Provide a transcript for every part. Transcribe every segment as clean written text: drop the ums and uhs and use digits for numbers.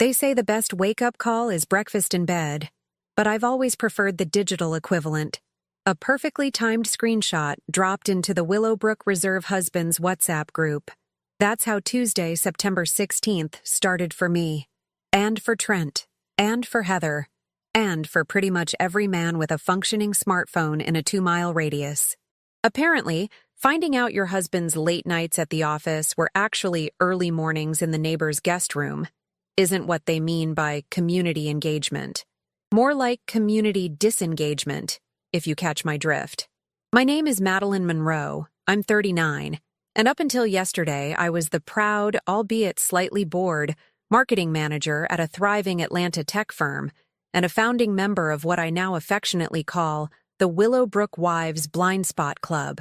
They say the best wake-up call is breakfast in bed, but I've always preferred the digital equivalent. A perfectly timed screenshot dropped into the Willowbrook Reserve Husbands WhatsApp group. That's how Tuesday, September 16th started for me. And for Trent. And for Heather. And for pretty much every man with a functioning smartphone in a 2-mile radius. Apparently, finding out your husband's late nights at the office were actually early mornings in the neighbor's guest room isn't what they mean by community engagement. More like community disengagement, if you catch my drift. My name is Meline Monroe. I'm 39, and up until yesterday, I was the proud, albeit slightly bored, marketing manager at a thriving Atlanta tech firm and a founding member of what I now affectionately call the Willowbrook Wives Blind Spot Club.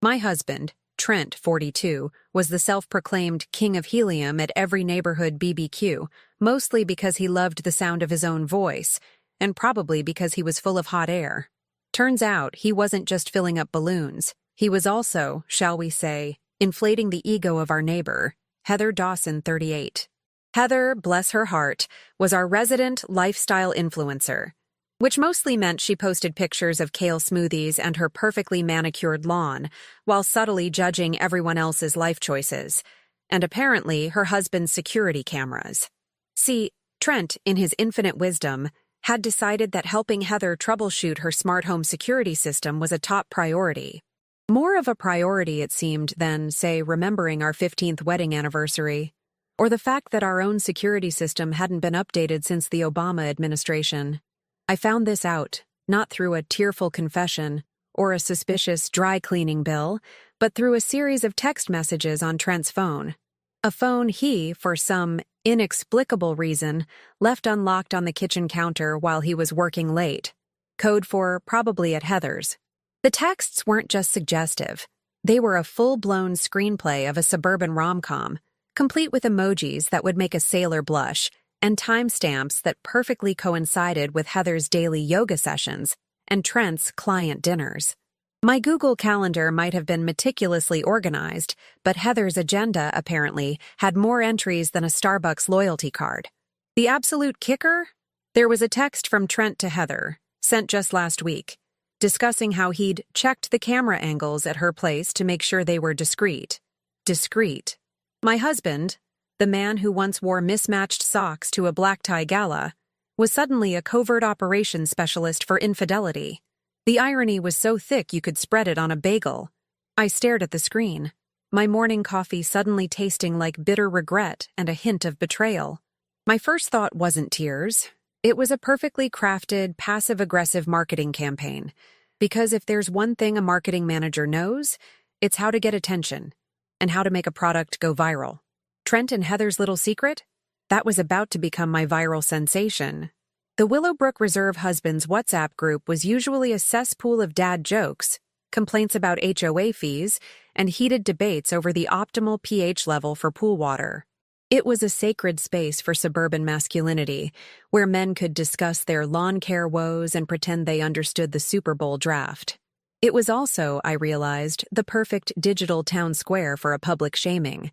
My husband, Trent, 42, was the self-proclaimed king of helium at every neighborhood BBQ, mostly because he loved the sound of his own voice, and probably because he was full of hot air. Turns out he wasn't just filling up balloons. He was also, shall we say, inflating the ego of our neighbor, Heather Dawson, 38. Heather, bless her heart, was our resident lifestyle influencer, which mostly meant she posted pictures of kale smoothies and her perfectly manicured lawn, while subtly judging everyone else's life choices, and apparently her husband's security cameras. See, Trent, in his infinite wisdom, had decided that helping Heather troubleshoot her smart home security system was a top priority. More of a priority, it seemed, than, say, remembering our 15th wedding anniversary, or the fact that our own security system hadn't been updated since the Obama administration. I found this out, not through a tearful confession or a suspicious dry cleaning bill, but through a series of text messages on Trent's phone. A phone he, for some inexplicable reason, left unlocked on the kitchen counter while he was working late. Code for probably at Heather's. The texts weren't just suggestive. They were a full-blown screenplay of a suburban rom-com, complete with emojis that would make a sailor blush, and timestamps that perfectly coincided with Heather's daily yoga sessions and Trent's client dinners. My Google Calendar might have been meticulously organized, but Heather's agenda, apparently, had more entries than a Starbucks loyalty card. The absolute kicker? There was a text from Trent to Heather, sent just last week, discussing how he'd checked the camera angles at her place to make sure they were discreet. Discreet. My husband, the man who once wore mismatched socks to a black tie gala, was suddenly a covert operations specialist for infidelity. The irony was so thick you could spread it on a bagel. I stared at the screen, my morning coffee suddenly tasting like bitter regret and a hint of betrayal. My first thought wasn't tears. It was a perfectly crafted, passive-aggressive marketing campaign. Because if there's one thing a marketing manager knows, it's how to get attention and how to make a product go viral. Trent and Heather's little secret? That was about to become my viral sensation. The Willowbrook Reserve Husbands WhatsApp group was usually a cesspool of dad jokes, complaints about HOA fees, and heated debates over the optimal pH level for pool water. It was a sacred space for suburban masculinity, where men could discuss their lawn care woes and pretend they understood the Super Bowl draft. It was also, I realized, the perfect digital town square for a public shaming.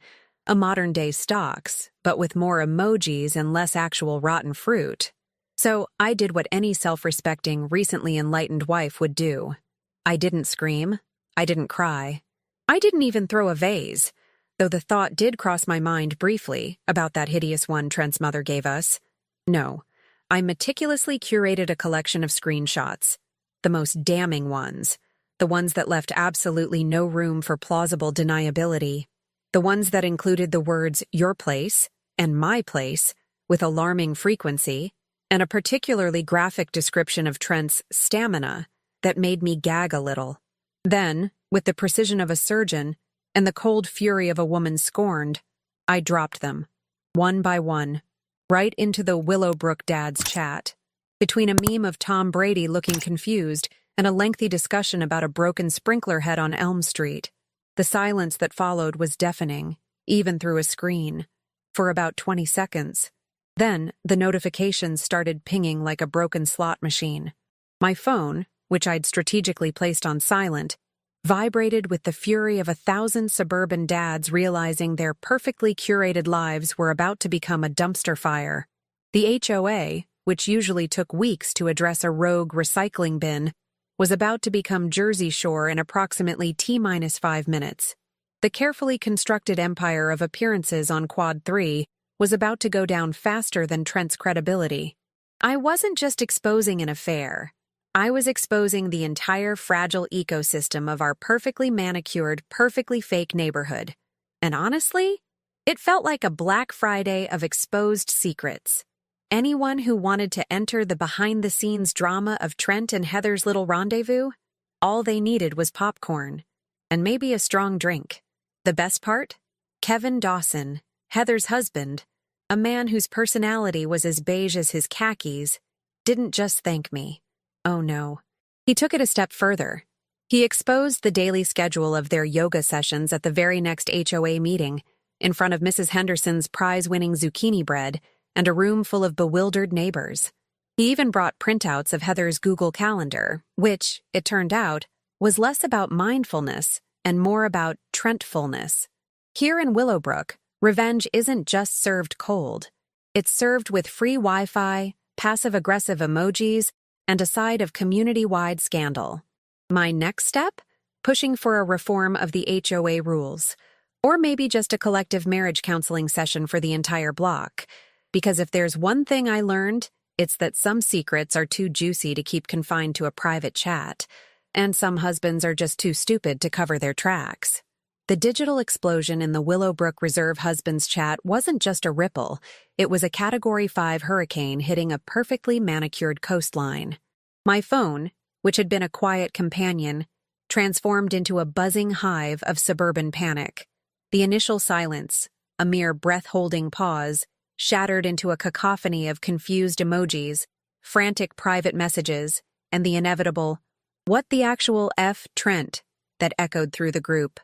A modern-day stocks, but with more emojis and less actual rotten fruit. So I did what any self-respecting, recently enlightened wife would do. I didn't scream. I didn't cry. I didn't even throw a vase, though the thought did cross my mind briefly about that hideous one Trent's mother gave us. No, I meticulously curated a collection of screenshots, the most damning ones, the ones that left absolutely no room for plausible deniability. The ones that included the words your place and my place with alarming frequency, and a particularly graphic description of Trent's stamina that made me gag a little. Then, with the precision of a surgeon and the cold fury of a woman scorned, I dropped them, one by one, right into the Willowbrook dad's chat, between a meme of Tom Brady looking confused and a lengthy discussion about a broken sprinkler head on Elm Street. The silence that followed was deafening, even through a screen, for about 20 seconds. Then, the notifications started pinging like a broken slot machine. My phone, which I'd strategically placed on silent, vibrated with the fury of 1,000 suburban dads realizing their perfectly curated lives were about to become a dumpster fire. The HOA, which usually took weeks to address a rogue recycling bin, was about to become Jersey Shore in approximately T-5 minutes. The carefully constructed empire of appearances on Quad 3 was about to go down faster than Trent's credibility. I wasn't just exposing an affair. I was exposing the entire fragile ecosystem of our perfectly manicured, perfectly fake neighborhood. And honestly, it felt like a Black Friday of exposed secrets. Anyone who wanted to enter the behind-the-scenes drama of Trent and Heather's little rendezvous, all they needed was popcorn, and maybe a strong drink. The best part? Kevin Dawson, Heather's husband, a man whose personality was as beige as his khakis, didn't just thank me. Oh no. He took it a step further. He exposed the daily schedule of their yoga sessions at the very next HOA meeting, in front of Mrs. Henderson's prize-winning zucchini bread and a room full of bewildered neighbors. He even brought printouts of Heather's Google Calendar, which, it turned out, was less about mindfulness and more about Trentfulness. Here in Willowbrook, revenge isn't just served cold. It's served with free Wi-Fi, passive-aggressive emojis, and a side of community-wide scandal. My next step? Pushing for a reform of the HOA rules. Or maybe just a collective marriage counseling session for the entire block. Because if there's one thing I learned, it's that some secrets are too juicy to keep confined to a private chat, and some husbands are just too stupid to cover their tracks. The digital explosion in the Willowbrook Reserve Husbands chat wasn't just a ripple, it was a Category 5 hurricane hitting a perfectly manicured coastline. My phone, which had been a quiet companion, transformed into a buzzing hive of suburban panic. The initial silence, a mere breath-holding pause, shattered into a cacophony of confused emojis, frantic private messages, and the inevitable, "What the actual F, Trent?" that echoed through the group.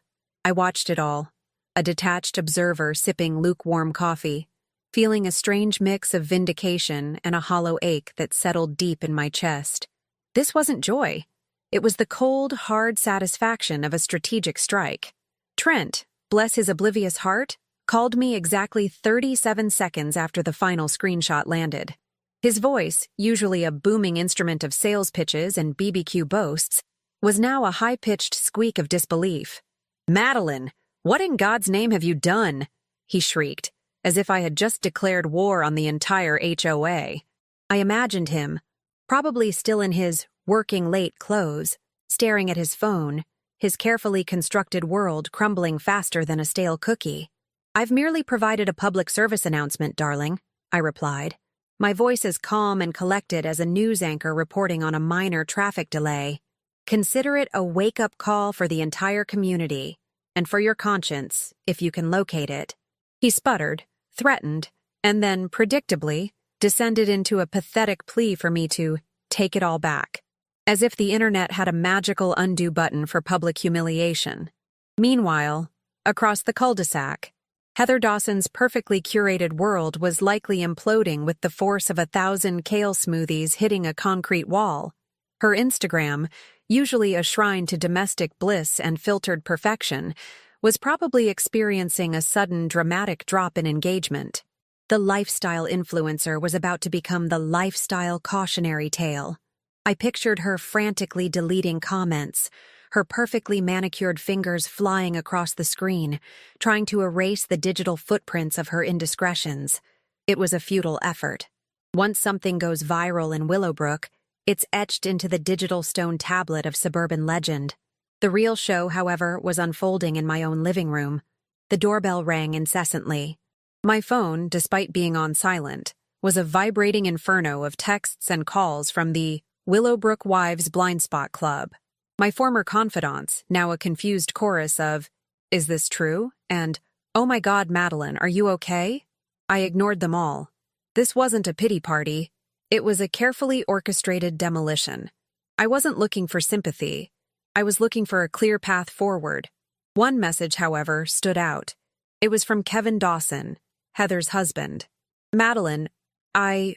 I watched it all, a detached observer sipping lukewarm coffee, feeling a strange mix of vindication and a hollow ache that settled deep in my chest. This wasn't joy. It was the cold, hard satisfaction of a strategic strike. Trent, bless his oblivious heart, called me exactly 37 seconds after the final screenshot landed. His voice, usually a booming instrument of sales pitches and BBQ boasts, was now a high-pitched squeak of disbelief. "Meline, what in God's name have you done?" he shrieked, as if I had just declared war on the entire HOA. I imagined him, probably still in his working late clothes, staring at his phone, his carefully constructed world crumbling faster than a stale cookie. "I've merely provided a public service announcement, darling," I replied, my voice as calm and collected as a news anchor reporting on a minor traffic delay. "Consider it a wake-up call for the entire community, and for your conscience, if you can locate it." He sputtered, threatened, and then, predictably, descended into a pathetic plea for me to take it all back, as if the internet had a magical undo button for public humiliation. Meanwhile, across the cul-de-sac, Heather Dawson's perfectly curated world was likely imploding with the force of 1,000 kale smoothies hitting a concrete wall. Her Instagram, usually a shrine to domestic bliss and filtered perfection, was probably experiencing a sudden dramatic drop in engagement. The lifestyle influencer was about to become the lifestyle cautionary tale. I pictured her frantically deleting comments, her perfectly manicured fingers flying across the screen, trying to erase the digital footprints of her indiscretions. It was a futile effort. Once something goes viral in Willowbrook, it's etched into the digital stone tablet of suburban legend. The real show, however, was unfolding in my own living room. The doorbell rang incessantly. My phone, despite being on silent, was a vibrating inferno of texts and calls from the Willowbrook Wives Blind Spot Club. My former confidants, now a confused chorus of, "Is this true?" and, "Oh my God, Meline, are you okay?" I ignored them all. This wasn't a pity party. It was a carefully orchestrated demolition. I wasn't looking for sympathy. I was looking for a clear path forward. One message, however, stood out. It was from Kevin Dawson, Heather's husband. "Meline, I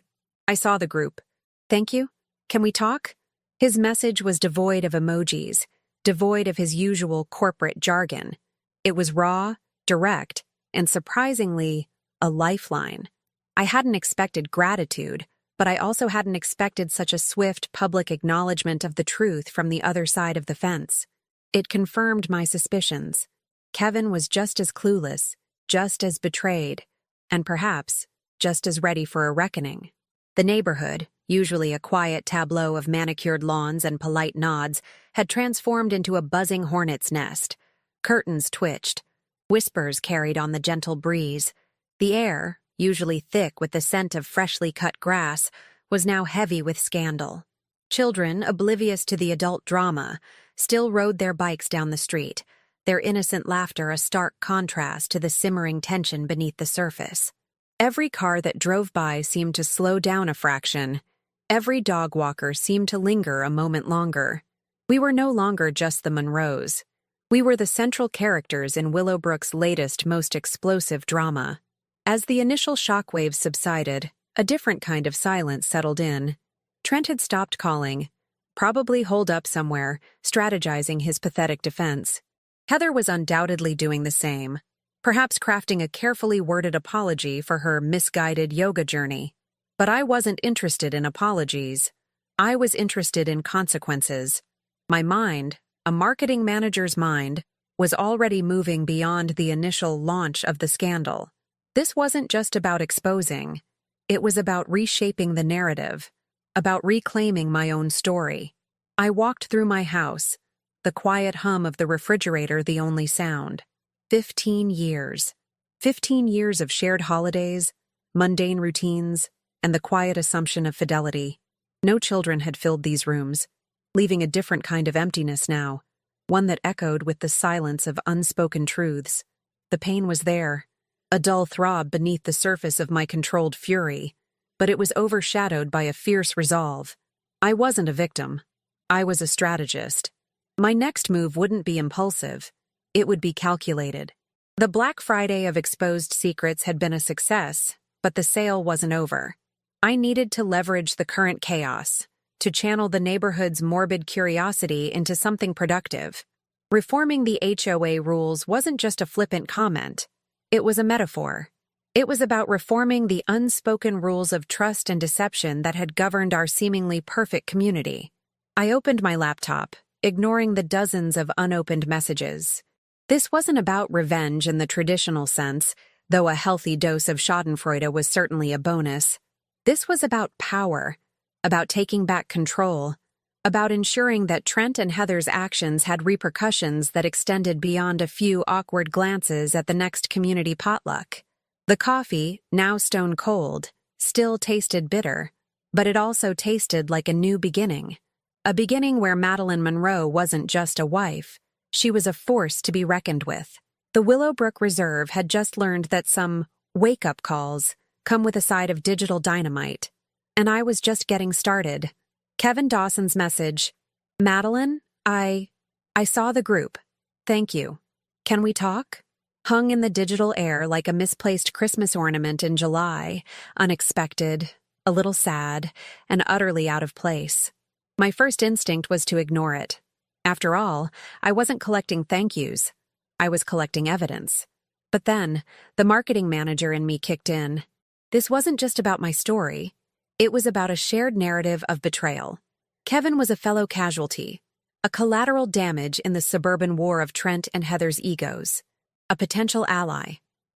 saw the group. Thank you. Can we talk?" His message was devoid of emojis, devoid of his usual corporate jargon. It was raw, direct, and surprisingly, a lifeline. I hadn't expected gratitude, but I also hadn't expected such a swift public acknowledgement of the truth from the other side of the fence. It confirmed my suspicions. Kevin was just as clueless, just as betrayed, and perhaps just as ready for a reckoning. The neighborhood, usually a quiet tableau of manicured lawns and polite nods, had transformed into a buzzing hornet's nest. Curtains twitched. Whispers carried on the gentle breeze. The air, usually thick with the scent of freshly cut grass, was now heavy with scandal. Children, oblivious to the adult drama, still rode their bikes down the street, their innocent laughter a stark contrast to the simmering tension beneath the surface. Every car that drove by seemed to slow down a fraction. Every dog walker seemed to linger a moment longer. We were no longer just the Monroes. We were the central characters in Willowbrook's latest, most explosive drama. As the initial shockwaves subsided, a different kind of silence settled in. Trent had stopped calling, probably holed up somewhere, strategizing his pathetic defense. Heather was undoubtedly doing the same, perhaps crafting a carefully worded apology for her misguided yoga journey. But I wasn't interested in apologies. I was interested in consequences. My mind, a marketing manager's mind, was already moving beyond the initial launch of the scandal. This wasn't just about exposing. It was about reshaping the narrative, about reclaiming my own story. I walked through my house, the quiet hum of the refrigerator the only sound. 15 years. 15 years of shared holidays, mundane routines, and the quiet assumption of fidelity. No children had filled these rooms, leaving a different kind of emptiness now, one that echoed with the silence of unspoken truths. The pain was there, a dull throb beneath the surface of my controlled fury, but it was overshadowed by a fierce resolve. I wasn't a victim. I was a strategist. My next move wouldn't be impulsive. It would be calculated. The Black Friday of exposed secrets had been a success, but the sale wasn't over. I needed to leverage the current chaos, to channel the neighborhood's morbid curiosity into something productive. Reforming the HOA rules wasn't just a flippant comment. It was a metaphor. It was about reforming the unspoken rules of trust and deception that had governed our seemingly perfect community. I opened my laptop, ignoring the dozens of unopened messages. This wasn't about revenge in the traditional sense, though a healthy dose of schadenfreude was certainly a bonus. This was about power, about taking back control, about ensuring that Trent and Heather's actions had repercussions that extended beyond a few awkward glances at the next community potluck. The coffee, now stone cold, still tasted bitter, but it also tasted like a new beginning. A beginning where Meline Monroe wasn't just a wife, she was a force to be reckoned with. The Willowbrook Reserve had just learned that some wake-up calls come with a side of digital dynamite, and I was just getting started. Kevin Dawson's message, "Meline, I saw the group. Thank you. Can we talk?" hung in the digital air like a misplaced Christmas ornament in July, unexpected, a little sad, and utterly out of place. My first instinct was to ignore it. After all, I wasn't collecting thank yous. I was collecting evidence. But then, the marketing manager in me kicked in. This wasn't just about my story. It was about a shared narrative of betrayal. Kevin was a fellow casualty, a collateral damage in the suburban war of Trent and Heather's egos, a potential ally,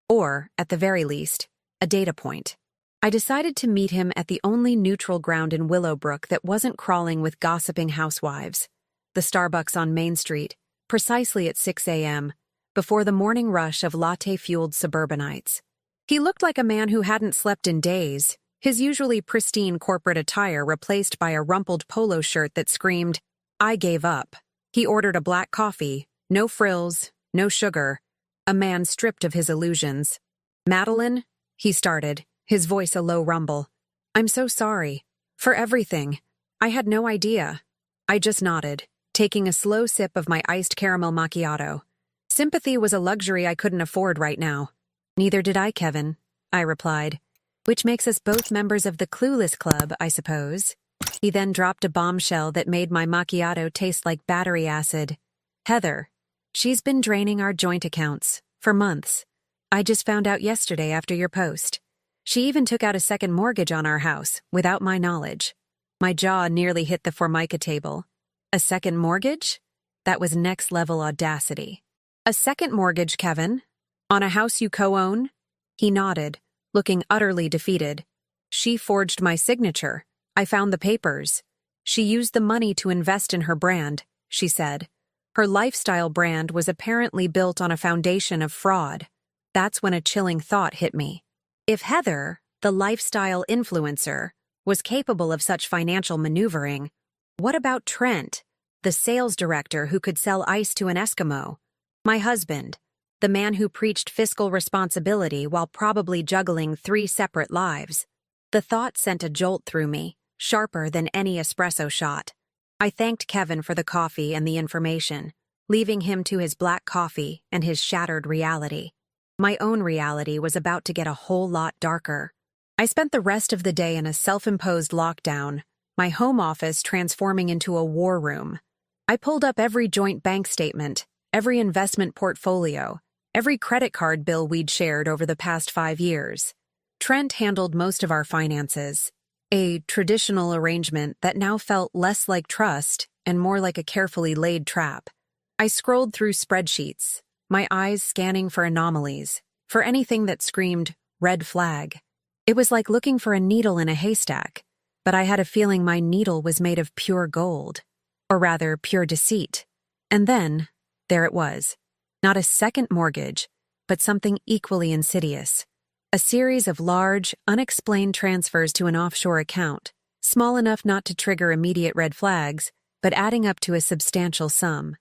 or, at the very least, a data point. I decided to meet him at the only neutral ground in Willowbrook that wasn't crawling with gossiping housewives, the Starbucks on Main Street, precisely at 6 a.m., before the morning rush of latte-fueled suburbanites. He looked like a man who hadn't slept in days, his usually pristine corporate attire replaced by a rumpled polo shirt that screamed, "I gave up." He ordered a black coffee, no frills, no sugar, a man stripped of his illusions. "Meline," he started, his voice a low rumble. "I'm so sorry. For everything. I had no idea." I just nodded, taking a slow sip of my iced caramel macchiato. Sympathy was a luxury I couldn't afford right now. "Neither did I, Kevin," I replied. "Which makes us both members of the Clueless Club, I suppose." He then dropped a bombshell that made my macchiato taste like battery acid. "Heather. She's been draining our joint accounts for months. I just found out yesterday after your post. She even took out a second mortgage on our house, without my knowledge. My jaw nearly hit the Formica table. A second mortgage? That was next-level audacity. A second mortgage, Kevin? On a house you co-own? He nodded, looking utterly defeated. She forged my signature. I found the papers. She used the money to invest in her brand, she said. Her lifestyle brand was apparently built on a foundation of fraud. That's when a chilling thought hit me. If Heather, the lifestyle influencer, was capable of such financial maneuvering, what about Trent, the sales director who could sell ice to an Eskimo? My husband, the man who preached fiscal responsibility while probably juggling 3 separate lives. The thought sent a jolt through me, sharper than any espresso shot. I thanked Kevin for the coffee and the information, leaving him to his black coffee and his shattered reality. My own reality was about to get a whole lot darker. I spent the rest of the day in a self-imposed lockdown, my home office transforming into a war room. I pulled up every joint bank statement, every investment portfolio, every credit card bill we'd shared over the past 5 years. Trent handled most of our finances, a traditional arrangement that now felt less like trust and more like a carefully laid trap. I scrolled through spreadsheets, my eyes scanning for anomalies, for anything that screamed red flag. It was like looking for a needle in a haystack, but I had a feeling my needle was made of pure gold, or rather pure deceit. And then, there it was. Not a second mortgage, but something equally insidious. A series of large, unexplained transfers to an offshore account, small enough not to trigger immediate red flags, but adding up to a substantial sum.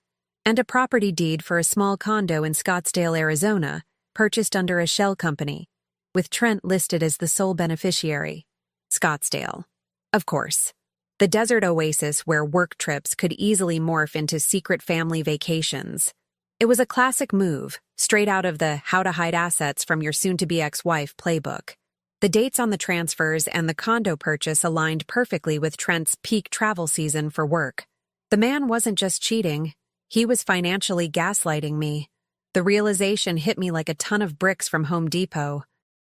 And a property deed for a small condo in Scottsdale, Arizona, purchased under a shell company, with Trent listed as the sole beneficiary. Scottsdale. Of course. The desert oasis where work trips could easily morph into secret family vacations. It was a classic move, straight out of the How to Hide Assets from Your Soon-to-Be Ex-Wife playbook. The dates on the transfers and the condo purchase aligned perfectly with Trent's peak travel season for work. The man wasn't just cheating, he was financially gaslighting me. The realization hit me like a ton of bricks from Home Depot.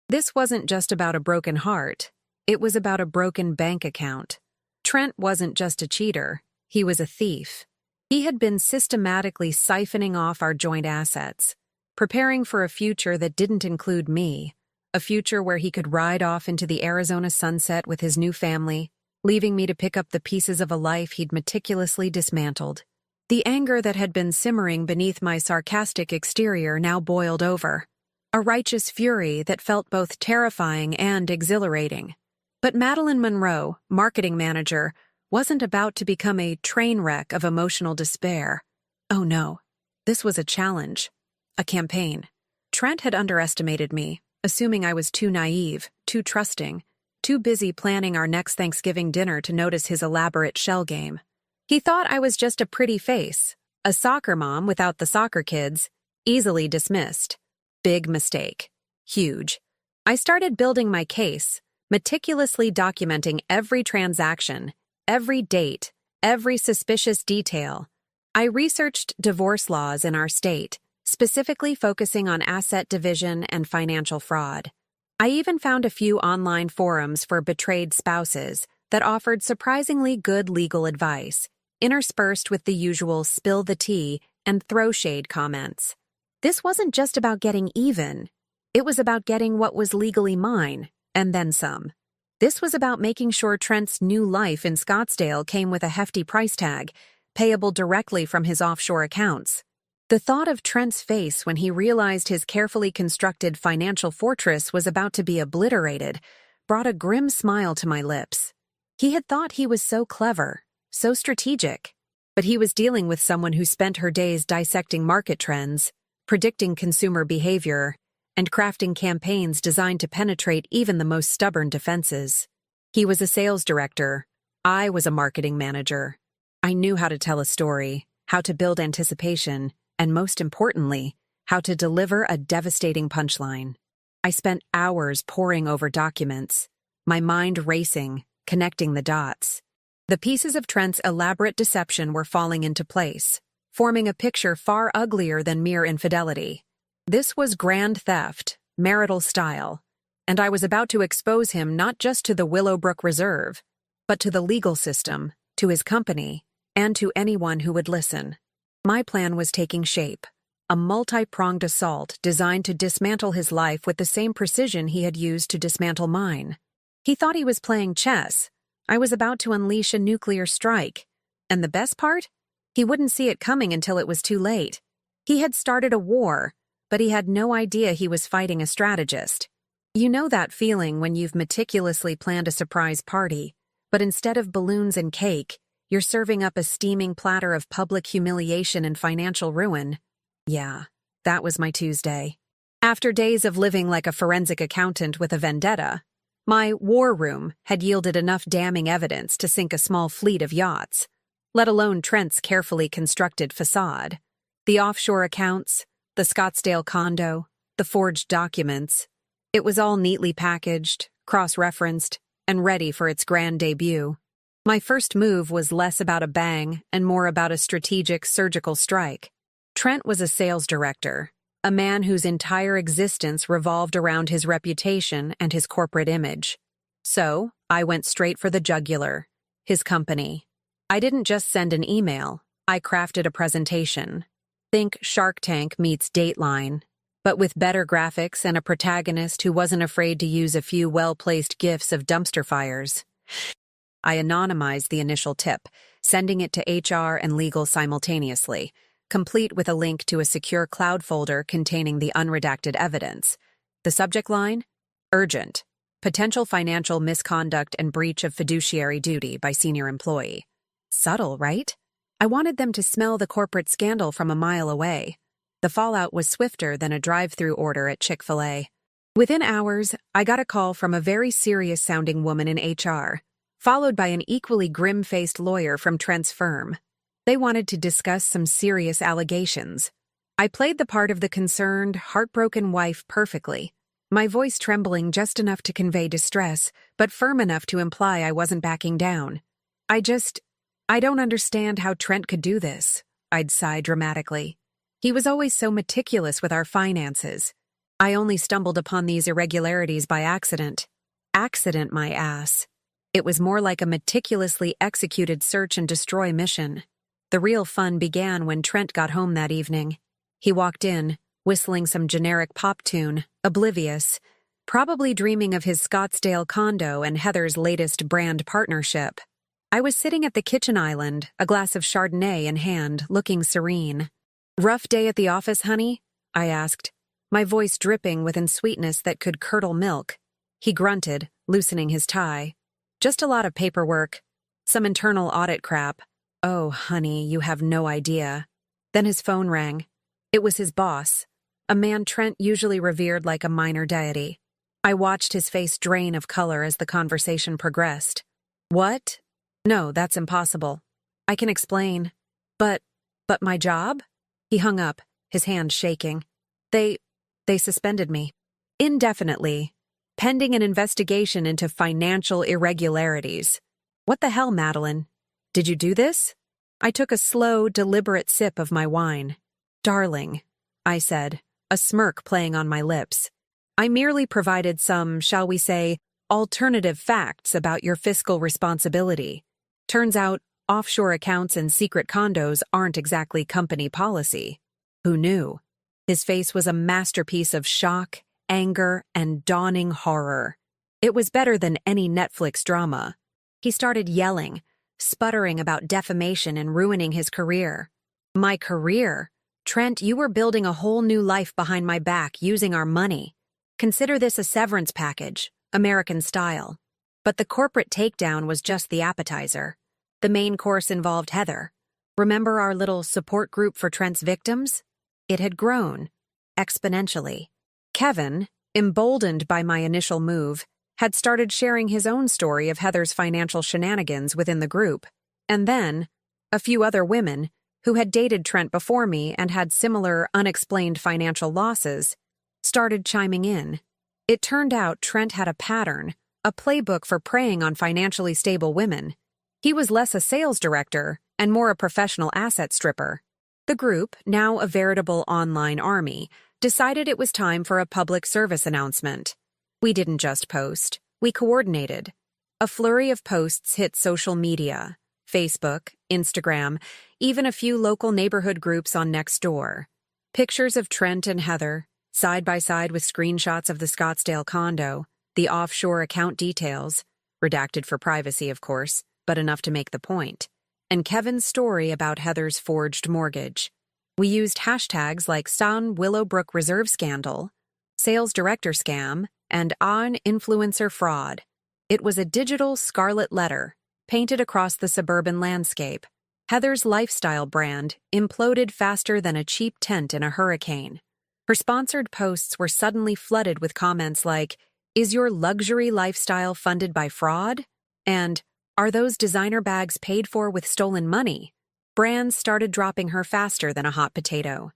This wasn't just about a broken heart, it was about a broken bank account. Trent wasn't just a cheater, he was a thief. He had been systematically siphoning off our joint assets, preparing for a future that didn't include me, a future where he could ride off into the Arizona sunset with his new family, leaving me to pick up the pieces of a life he'd meticulously dismantled. The anger that had been simmering beneath my sarcastic exterior now boiled over, a righteous fury that felt both terrifying and exhilarating. But Meline Monroe, marketing manager, wasn't about to become a train wreck of emotional despair. Oh no, this was a challenge, a campaign. Trent had underestimated me, assuming I was too naive, too trusting, too busy planning our next Thanksgiving dinner to notice his elaborate shell game. He thought I was just a pretty face, a soccer mom without the soccer kids, easily dismissed. Big mistake. Huge. I started building my case, meticulously documenting every transaction, every date, every suspicious detail. I researched divorce laws in our state, specifically focusing on asset division and financial fraud. I even found a few online forums for betrayed spouses that offered surprisingly good legal advice, interspersed with the usual spill the tea and throw shade comments. This wasn't just about getting even. It was about getting what was legally mine, and then some. This was about making sure Trent's new life in Scottsdale came with a hefty price tag, payable directly from his offshore accounts. The thought of Trent's face when he realized his carefully constructed financial fortress was about to be obliterated brought a grim smile to my lips. He had thought he was so clever, so strategic, but he was dealing with someone who spent her days dissecting market trends, predicting consumer behavior, and crafting campaigns designed to penetrate even the most stubborn defenses. He was a sales director. I was a marketing manager. I knew how to tell a story, how to build anticipation, and most importantly, how to deliver a devastating punchline. I spent hours poring over documents, my mind racing, connecting the dots. The pieces of Trent's elaborate deception were falling into place, forming a picture far uglier than mere infidelity. This was grand theft, marital style. and I was about to expose him not just to the Willowbrook Reserve, but to the legal system, to his company, and to anyone who would listen. My plan was taking shape, a multi-pronged assault designed to dismantle his life with the same precision he had used to dismantle mine. He thought he was playing chess. I was about to unleash a nuclear strike. And the best part? He wouldn't see it coming until it was too late. He had started a war, but he had no idea he was fighting a strategist. You know that feeling when you've meticulously planned a surprise party, but instead of balloons and cake, you're serving up a steaming platter of public humiliation and financial ruin? Yeah, that was my Tuesday. After days of living like a forensic accountant with a vendetta, my war room had yielded enough damning evidence to sink a small fleet of yachts, let alone Trent's carefully constructed facade. The offshore accounts, the Scottsdale condo, the forged documents. It was all neatly packaged, cross-referenced, and ready for its grand debut. My first move was less about a bang and more about a strategic surgical strike. Trent was a sales director, a man whose entire existence revolved around his reputation and his corporate image. So, I went straight for the jugular, his company. I didn't just send an email, I crafted a presentation. Think Shark Tank meets Dateline, but with better graphics and a protagonist who wasn't afraid to use a few well-placed gifs of dumpster fires. I anonymized the initial tip, sending it to HR and legal simultaneously, complete with a link to a secure cloud folder containing the unredacted evidence. The subject line? Urgent. Potential financial misconduct and breach of fiduciary duty by senior employee. Subtle, right? I wanted them to smell the corporate scandal from a mile away. The fallout was swifter than a drive-through order at Chick-fil-A. Within hours, I got a call from a very serious-sounding woman in HR, followed by an equally grim-faced lawyer from Trent's firm. They wanted to discuss some serious allegations. I played the part of the concerned, heartbroken wife perfectly, my voice trembling just enough to convey distress, but firm enough to imply I wasn't backing down. I don't understand how Trent could do this, I'd sigh dramatically. He was always so meticulous with our finances. I only stumbled upon these irregularities by accident. Accident, my ass. It was more like a meticulously executed search and destroy mission. The real fun began when Trent got home that evening. He walked in, whistling some generic pop tune, oblivious, probably dreaming of his Scottsdale condo and Heather's latest brand partnership. I was sitting at the kitchen island, a glass of Chardonnay in hand, looking serene. "Rough day at the office, honey?" I asked, my voice dripping with sweetness that could curdle milk. He grunted, loosening his tie. "Just a lot of paperwork. Some internal audit crap." "Oh, honey, you have no idea." Then his phone rang. It was his boss, a man Trent usually revered like a minor deity. I watched his face drain of color as the conversation progressed. "What? No, that's impossible. I can explain. But my job?" He hung up, his hand shaking. They suspended me. Indefinitely, pending an investigation into financial irregularities. What the hell, Madeline? Did you do this? I took a slow, deliberate sip of my wine. "Darling," I said, a smirk playing on my lips. "I merely provided some, shall we say, alternative facts about your fiscal responsibility. Turns out, offshore accounts and secret condos aren't exactly company policy." Who knew? His face was a masterpiece of shock, anger, and dawning horror. It was better than any Netflix drama. He started yelling, sputtering about defamation and ruining his career. My career? Trent, you were building a whole new life behind my back using our money. Consider this a severance package, American style. But the corporate takedown was just the appetizer. The main course involved Heather. Remember our little support group for Trent's victims? It had grown, exponentially. Kevin, emboldened by my initial move, had started sharing his own story of Heather's financial shenanigans within the group. And then, a few other women, who had dated Trent before me and had similar unexplained financial losses, started chiming in. It turned out Trent had a pattern, a playbook for preying on financially stable women. He was less a sales director and more a professional asset stripper. The group, now a veritable online army, decided it was time for a public service announcement. We didn't just post, we coordinated. A flurry of posts hit social media, Facebook, Instagram, even a few local neighborhood groups on Nextdoor. Pictures of Trent and Heather, side by side with screenshots of the Scottsdale condo, the offshore account details, redacted for privacy, of course, but enough to make the point, and Kevin's story about Heather's forged mortgage. We used hashtags like Stan Willowbrook Reserve Scandal, Sales Director Scam, and On Influencer Fraud. It was a digital scarlet letter, painted across the suburban landscape. Heather's lifestyle brand imploded faster than a cheap tent in a hurricane. Her sponsored posts were suddenly flooded with comments like, "Is your luxury lifestyle funded by fraud?" And, "Are those designer bags paid for with stolen money?" Brands started dropping her faster than a hot potato.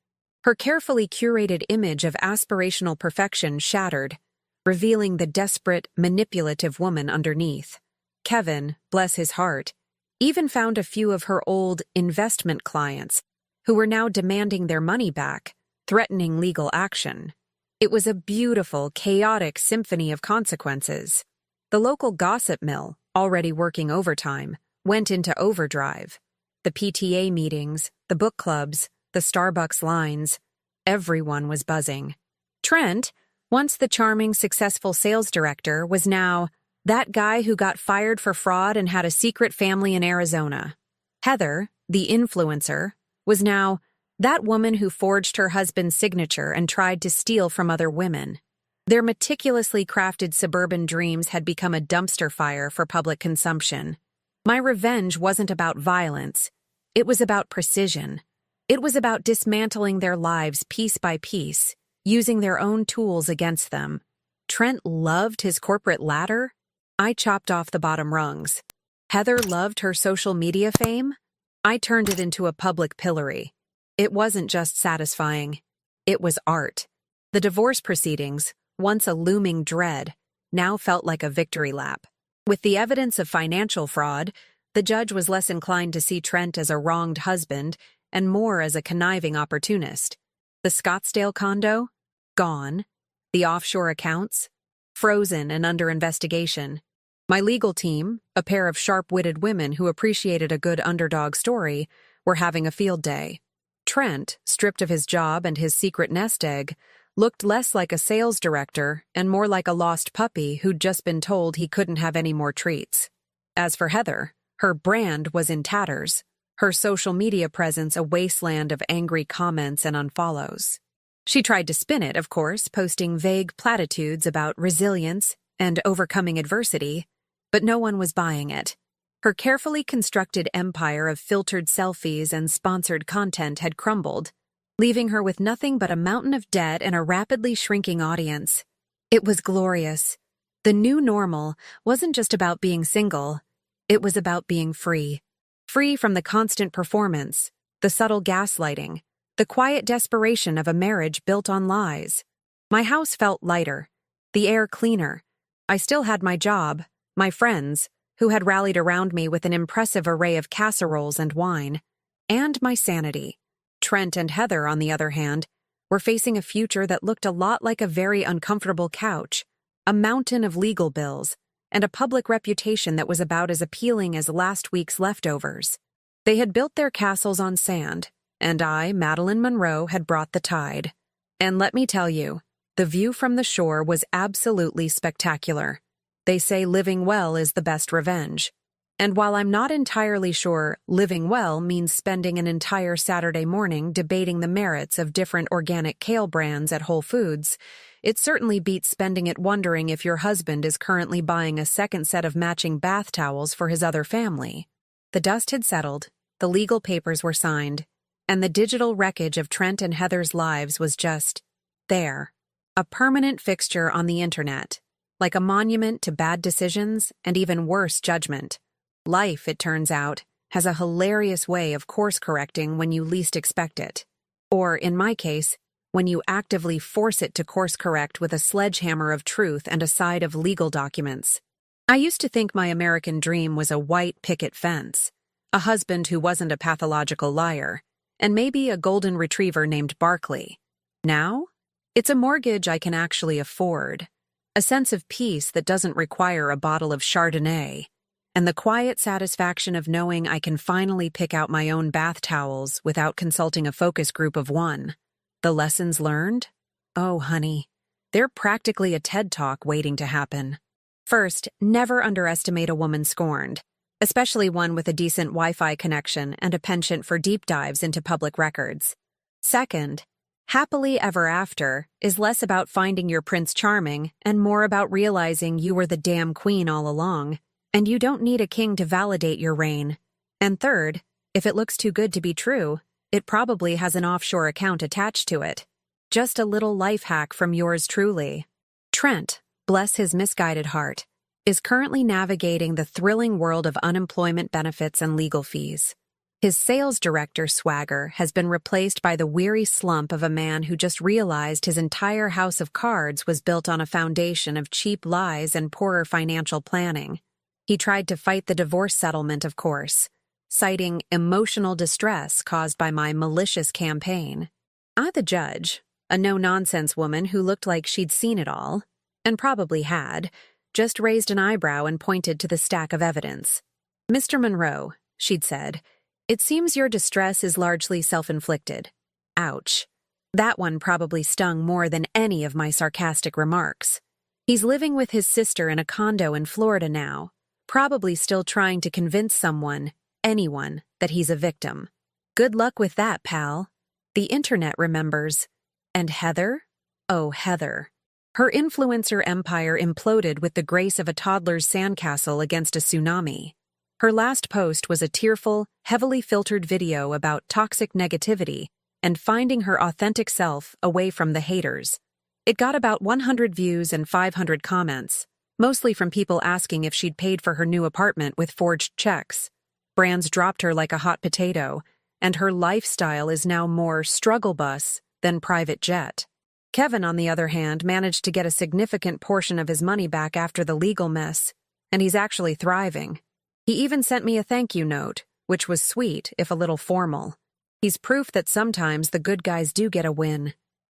Her carefully curated image of aspirational perfection shattered, revealing the desperate, manipulative woman underneath. Kevin, bless his heart, even found a few of her old investment clients who were now demanding their money back, threatening legal action. It was a beautiful, chaotic symphony of consequences. The local gossip mill, already working overtime, went into overdrive. The PTA meetings, the book clubs, the Starbucks lines, everyone was buzzing. Trent, once the charming, successful sales director, was now that guy who got fired for fraud and had a secret family in Arizona. Heather, the influencer, was now that woman who forged her husband's signature and tried to steal from other women. Their meticulously crafted suburban dreams had become a dumpster fire for public consumption. My revenge wasn't about violence. It was about precision. It was about dismantling their lives piece by piece, using their own tools against them. Trent loved his corporate ladder. I chopped off the bottom rungs. Heather loved her social media fame. I turned it into a public pillory. It wasn't just satisfying. It was art. The divorce proceedings, once a looming dread, now felt like a victory lap. With the evidence of financial fraud, the judge was less inclined to see Trent as a wronged husband and more as a conniving opportunist. The Scottsdale condo? Gone. The offshore accounts? Frozen and under investigation. My legal team, a pair of sharp-witted women who appreciated a good underdog story, were having a field day. Trent, stripped of his job and his secret nest egg, looked less like a sales director and more like a lost puppy who'd just been told he couldn't have any more treats. As for Heather, her brand was in tatters, her social media presence a wasteland of angry comments and unfollows. She tried to spin it, of course, posting vague platitudes about resilience and overcoming adversity, but no one was buying it. Her carefully constructed empire of filtered selfies and sponsored content had crumbled, leaving her with nothing but a mountain of debt and a rapidly shrinking audience. It was glorious. The new normal wasn't just about being single, it was about being free. Free from the constant performance, the subtle gaslighting, the quiet desperation of a marriage built on lies. My house felt lighter, the air cleaner. I still had my job, my friends, who had rallied around me with an impressive array of casseroles and wine, and my sanity. Trent and Heather, on the other hand, were facing a future that looked a lot like a very uncomfortable couch, a mountain of legal bills, and a public reputation that was about as appealing as last week's leftovers. They had built their castles on sand, and I, Meline Monroe, had brought the tide. And let me tell you, the view from the shore was absolutely spectacular. They say living well is the best revenge. And while I'm not entirely sure living well means spending an entire Saturday morning debating the merits of different organic kale brands at Whole Foods, it certainly beats spending it wondering if your husband is currently buying a second set of matching bath towels for his other family. The dust had settled, the legal papers were signed, and the digital wreckage of Trent and Heather's lives was just there, a permanent fixture on the internet, like a monument to bad decisions and even worse judgment. Life, it turns out, has a hilarious way of course-correcting when you least expect it. Or, in my case, when you actively force it to course-correct with a sledgehammer of truth and a side of legal documents. I used to think my American dream was a white picket fence, a husband who wasn't a pathological liar, and maybe a golden retriever named Barkley. Now, it's a mortgage I can actually afford, a sense of peace that doesn't require a bottle of Chardonnay, and the quiet satisfaction of knowing I can finally pick out my own bath towels without consulting a focus group of one. The lessons learned? Oh, honey, they're practically a TED Talk waiting to happen. First, never underestimate a woman scorned, especially one with a decent Wi-Fi connection and a penchant for deep dives into public records. Second, happily ever after is less about finding your Prince Charming and more about realizing you were the damn queen all along, and you don't need a king to validate your reign. And third, if it looks too good to be true, it probably has an offshore account attached to it. Just a little life hack from yours truly. Trent, bless his misguided heart, is currently navigating the thrilling world of unemployment benefits and legal fees. His sales director swagger has been replaced by the weary slump of a man who just realized his entire house of cards was built on a foundation of cheap lies and poorer financial planning. He tried to fight the divorce settlement, of course, citing emotional distress caused by my malicious campaign. The judge, a no-nonsense woman who looked like she'd seen it all, and probably had, just raised an eyebrow and pointed to the stack of evidence. "Mr. Monroe," she'd said, "it seems your distress is largely self-inflicted." Ouch. That one probably stung more than any of my sarcastic remarks. He's living with his sister in a condo in Florida now, probably still trying to convince someone, anyone, that he's a victim. Good luck with that, pal. The internet remembers. And Heather? Oh, Heather. Her influencer empire imploded with the grace of a toddler's sandcastle against a tsunami. Her last post was a tearful, heavily filtered video about toxic negativity and finding her authentic self away from the haters. It got about 100 views and 500 comments, mostly from people asking if she'd paid for her new apartment with forged checks. Brands dropped her like a hot potato, and her lifestyle is now more struggle bus than private jet. Kevin, on the other hand, managed to get a significant portion of his money back after the legal mess, and he's actually thriving. He even sent me a thank you note, which was sweet, if a little formal. He's proof that sometimes the good guys do get a win.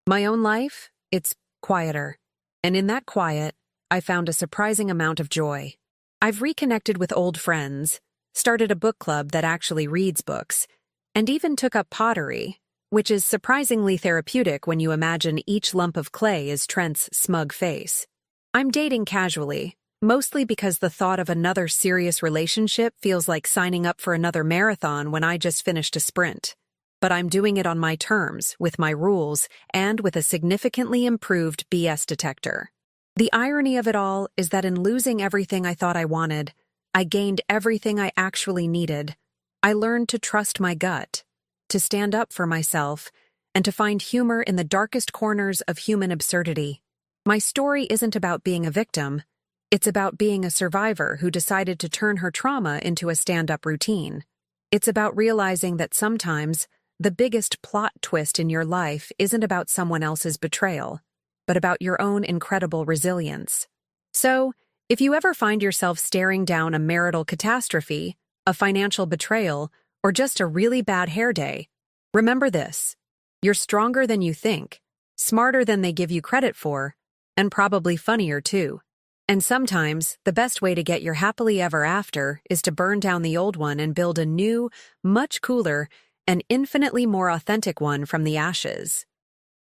My own life? It's quieter. And in that quiet, I found a surprising amount of joy. I've reconnected with old friends, started a book club that actually reads books, and even took up pottery, which is surprisingly therapeutic when you imagine each lump of clay is Trent's smug face. I'm dating casually, mostly because the thought of another serious relationship feels like signing up for another marathon when I just finished a sprint. But I'm doing it on my terms, with my rules, and with a significantly improved BS detector. The irony of it all is that in losing everything I thought I wanted, I gained everything I actually needed. I learned to trust my gut, to stand up for myself, and to find humor in the darkest corners of human absurdity. My story isn't about being a victim. It's about being a survivor who decided to turn her trauma into a stand-up routine. It's about realizing that sometimes the biggest plot twist in your life isn't about someone else's betrayal, but about your own incredible resilience. So, if you ever find yourself staring down a marital catastrophe, a financial betrayal, or just a really bad hair day, remember this: you're stronger than you think, smarter than they give you credit for, and probably funnier too. And sometimes, the best way to get your happily ever after is to burn down the old one and build a new, much cooler, and infinitely more authentic one from the ashes.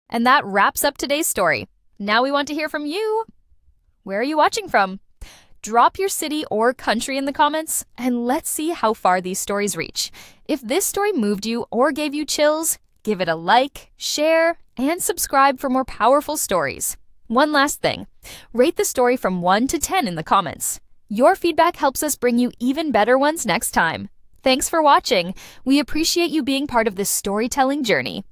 And that wraps up today's story. Now we want to hear from you. Where are you watching from? Drop your city or country in the comments, and let's see how far these stories reach. If this story moved you or gave you chills, give it a like, share, and subscribe for more powerful stories. One last thing, rate the story from 1 to 10 in the comments. Your feedback helps us bring you even better ones next time. Thanks for watching. We appreciate you being part of this storytelling journey.